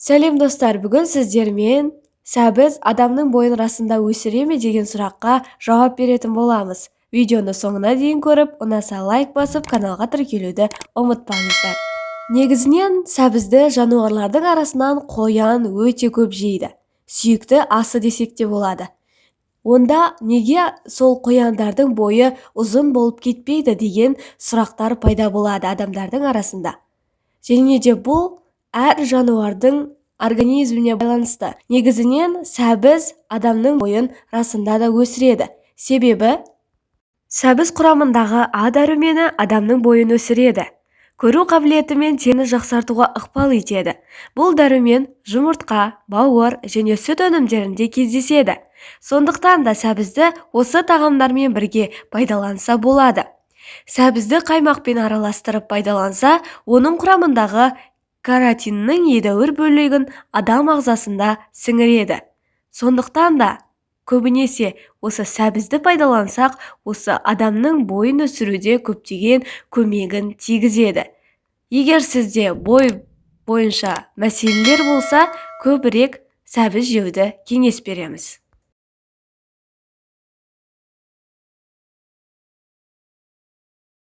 Сәлем достар, бүгін сіздермен сәбіз адамның бойын расында өсіре ме деген сұраққа жауап беретін боламыз. Видеоны соңына дейін көріп, ұнаса лайк басып, каналға тіркелуді ұмытпаңыздар. Негізінен сәбізді жануарлардың арасынан қоян өте көп жейді. Сүйікті асы десек те болады. Онда неге сол қояндардың бойы ұзын болып кетпейді деген сұрақтар пайда болады адамдардың арасында. Және де бұл әр жануардың организміне байланысты. Негізінен сәбіз адамның бойын расында да өсіреді. Себебі сәбіз құрамындағы А дәрумені адамның бойын өсіреді. Көру қабілеті мен теріні жақсартуға ықпал етеді. Бұл дәрумен жұмыртқа, бауыр және сүт өнімдерінде кездеседі. Сондықтан да сәбізді осы тағамдармен бірге пайдаланса болады. Сәбізді қаймақпен араластырып пайдаланса, оның құрамындағы каротиннің едәуір бөлігін адам ағзасында сіңіреді. Сондықтан да көбінесе осы сәбізді пайдалансақ, осы адамның бойын өсіруде көптеген көмегін тигізеді. Егер сізде бой бойынша мәселелер болса, көбірек сәбіз жеуді кеңес береміз.